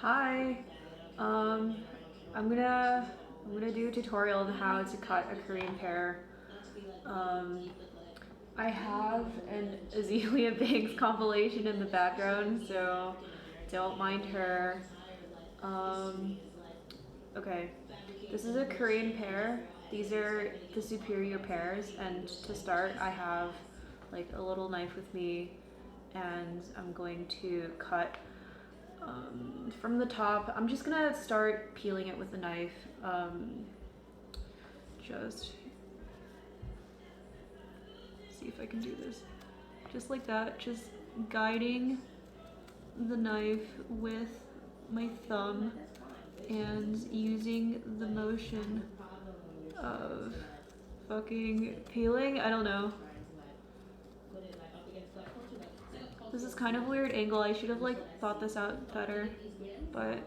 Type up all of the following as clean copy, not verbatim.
Hi. Um, I'm gonna do a tutorial on how to cut a Korean pear. Um, I have an Azaelia Banks compilation in the background, so don't mind her. Um, okay, this is a Korean pear. These are the superior pears, and to start, I have like a little knife with me, and I'm going to cut from the top. I'm just gonna start peeling it with a knife. Just see if I can do this. Just like that, just guiding the knife with my thumb and using the motion of fucking peeling. I don't know. This is kind of a weird angle. I should have like thought this out better, but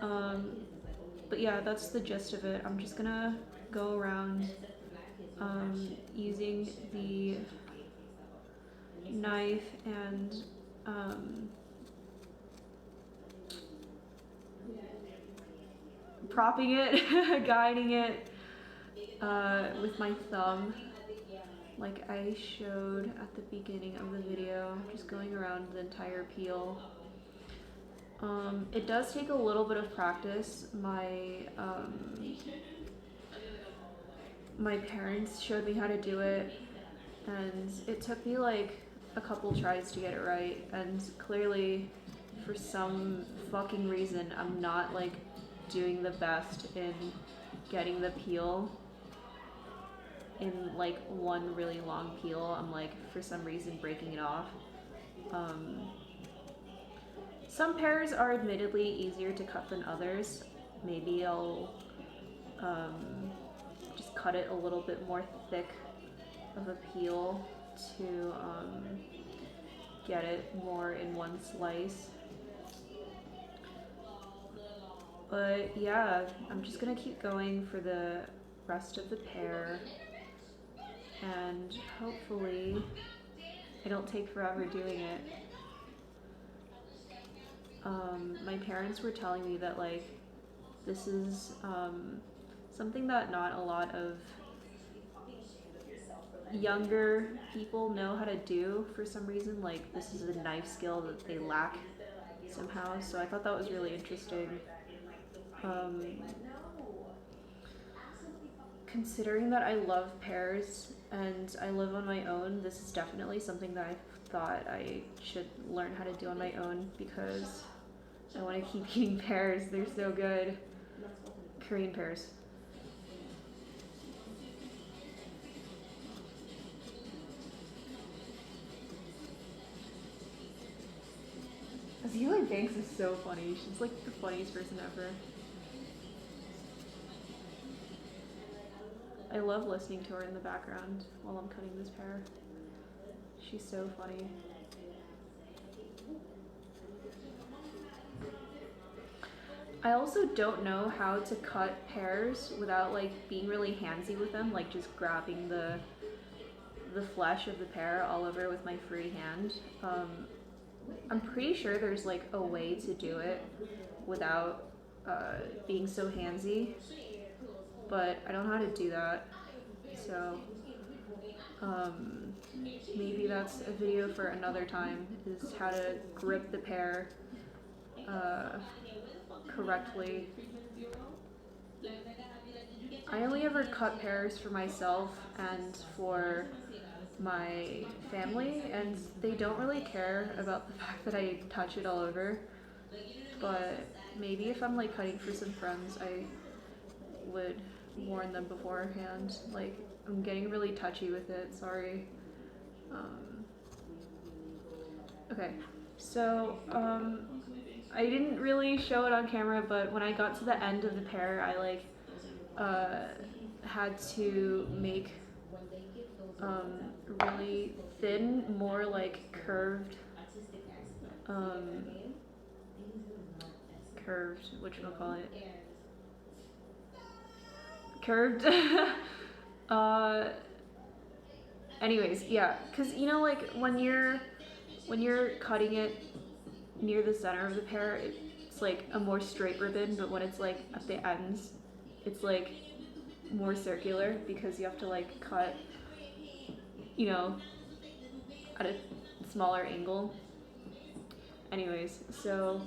um, but yeah, that's the gist of it. I'm just gonna go around using the knife and propping it, guiding it with my thumb, like I showed at the beginning of the video, just going around the entire peel. It does take a little bit of practice. My parents showed me how to do it, and it took me like a couple tries to get it right, and clearly for some fucking reason I'm not like doing the best in getting the peel in like one really long peel. I'm like for some reason breaking it off. Some pears are admittedly easier to cut than others. Maybe I'll just cut it a little bit more thick of a peel to get it more in one slice. But yeah, I'm just gonna keep going for the rest of the pear, and hopefully I don't take forever doing it. My parents were telling me that like this is something that not a lot of younger people know how to do for some reason. Like this is a knife skill that they lack somehow, so I thought that was really interesting. Considering that I love pears and I live on my own, this is definitely something that I thought I should learn how to do on my own because I want to keep eating pears. They're so good. Korean pears. Azaelia Banks is so funny. She's like the funniest person ever. I love listening to her in the background while I'm cutting this pear. She's so funny. I also don't know how to cut pears without like being really handsy with them, like just grabbing the flesh of the pear all over with my free hand. I'm pretty sure there's like a way to do it without being so handsy, but I don't know how to do that. So maybe that's a video for another time, is how to grip the pear correctly. I only ever cut pears for myself and for my family, and they don't really care about the fact that I touch it all over. But maybe if I'm like cutting for some friends, I would warn them beforehand. Like, I'm getting really touchy with it, sorry. Okay, so I didn't really show it on camera, but when I got to the end of the pear, I like had to make really thin, more like curved, whatchamacallit, curved. Anyways, yeah, because you know, like when you're cutting it near the center of the pear, it it's like a more straight ribbon, but when it's like at the ends, it's like more circular because you have to like cut, you know, at a smaller angle. Anyways, so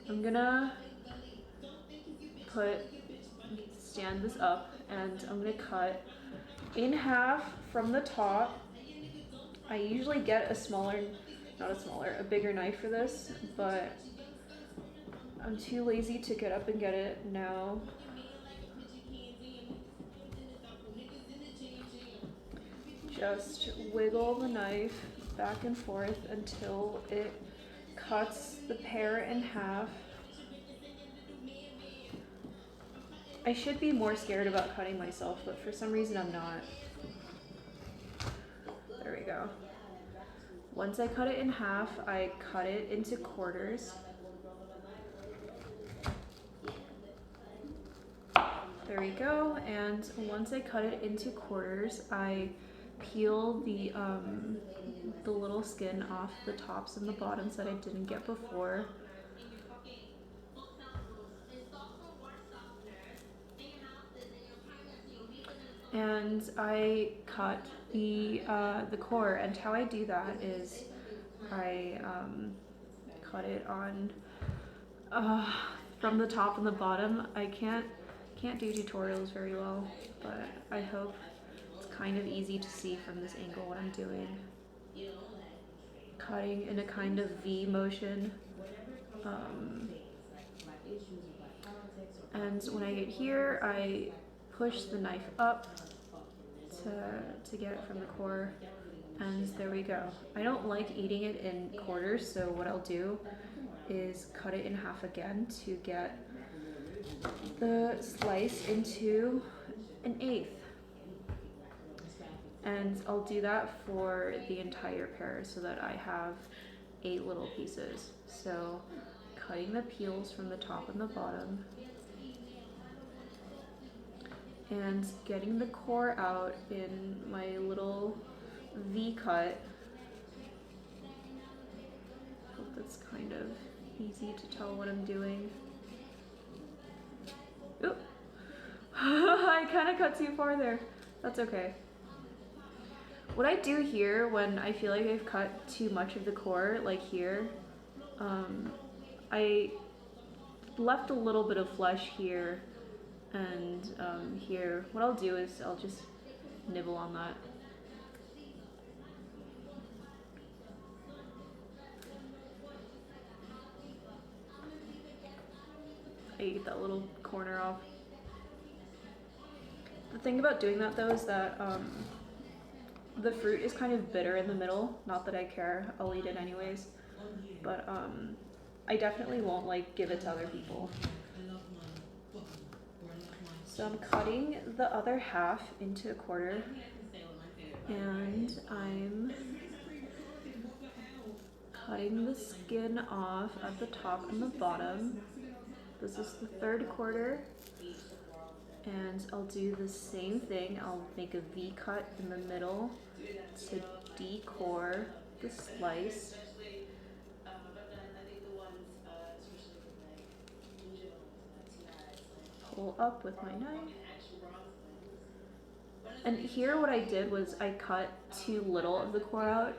I'm gonna stand this up and I'm gonna cut in half from the top. I usually get a bigger knife for this, but I'm too lazy to get up and get it now. Just wiggle the knife back and forth until it cuts the pear in half. I should be more scared about cutting myself, but for some reason I'm not. There we go. Once I cut it in half, I cut it into quarters. There we go, and once I cut it into quarters, I peel the little skin off the tops and the bottoms that I didn't get before. And I cut the core, and how I do that is I cut it on from the top and the bottom. I can't do tutorials very well, but I hope it's kind of easy to see from this angle what I'm doing. Cutting in a kind of V motion. And when I get here, I push the knife up to get it from the core, and there we go. I don't like eating it in quarters, so what I'll do is cut it in half again to get the slice into an eighth. And I'll do that for the entire pear so that I have 8 little pieces. So cutting the peels from the top and the bottom, and getting the core out in my little V cut. Hope that's kind of easy to tell what I'm doing. Oop. I kind of cut too far there. That's okay. What I do here when I feel like I've cut too much of the core, like here, I left a little bit of flesh here and here. What I'll do is I'll just nibble on that. I ate that little corner off. The thing about doing that though is that the fruit is kind of bitter in the middle. Not that I care, I'll eat it anyways. But I definitely won't like give it to other people. So I'm cutting the other half into a quarter, and I'm cutting the skin off at the top and the bottom. This is the 3rd quarter, and I'll do the same thing. I'll make a V cut in the middle to decore the slice. Pull up with my knife. And here what I did was I cut too little of the core out.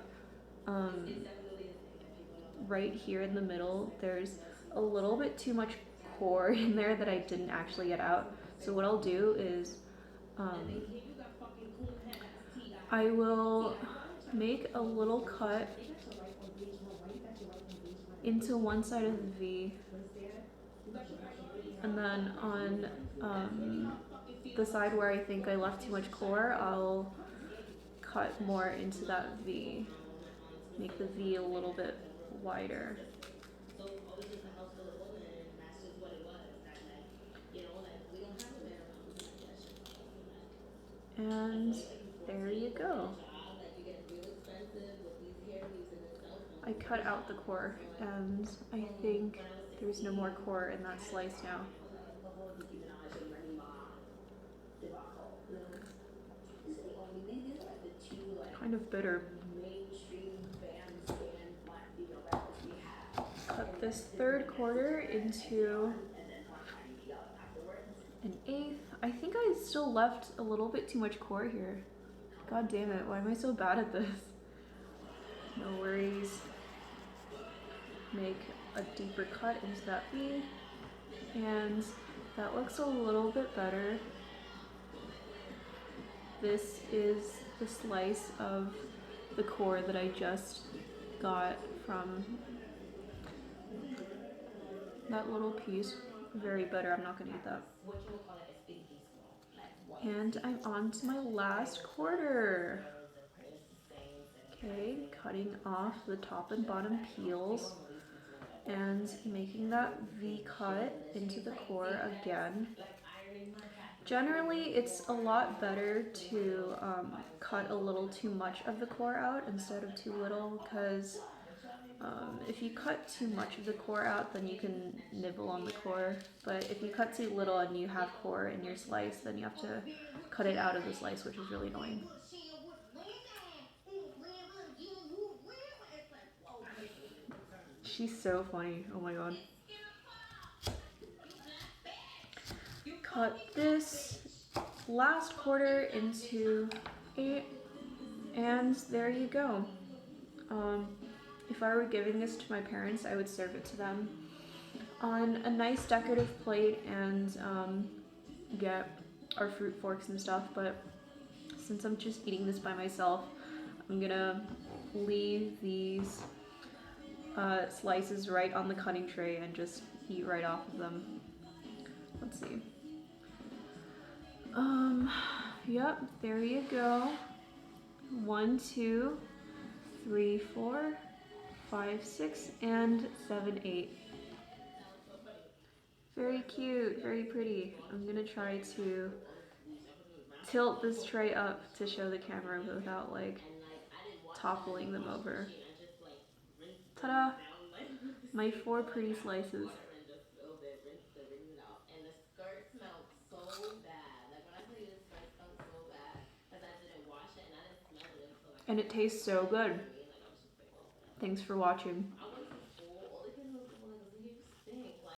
Right here in the middle, there's a little bit too much core in there that I didn't actually get out. So what I'll do is I will make a little cut into one side of the V, and then on the side where I think I left too much core, I'll cut more into that V. Make the V a little bit wider. And there you go. I cut out the core, and I think there's no more core in that slice now. Kind of bitter. Cut this third quarter into an eighth. I think I still left a little bit too much core here. God damn it, why am I so bad at this? No worries. Make a deeper cut into that V, and that looks a little bit better. This is the slice of the core that I just got from that little piece. Very bitter, I'm not gonna eat that. And I'm on to my last quarter. Okay, cutting off the top and bottom peels and making that V cut into the core again. Generally, it's a lot better to cut a little too much of the core out instead of too little, because if you cut too much of the core out, then you can nibble on the core. But if you cut too little and you have core in your slice, then you have to cut it out of the slice, which is really annoying. She's so funny. Oh my god. Cut this last quarter into 8, and there you go. If I were giving this to my parents, I would serve it to them on a nice decorative plate and get our fruit forks and stuff, but since I'm just eating this by myself, I'm gonna leave these slices right on the cutting tray and just eat right off of them. Let's see. Yep, there you go. 1, 2, 3, 4, 5, 6, and 7, 8. Very cute, very pretty. I'm gonna try to tilt this tray up to show the camera without like toppling them over. Ta-da! My 4 pretty slices. And it tastes so good. Thanks for watching.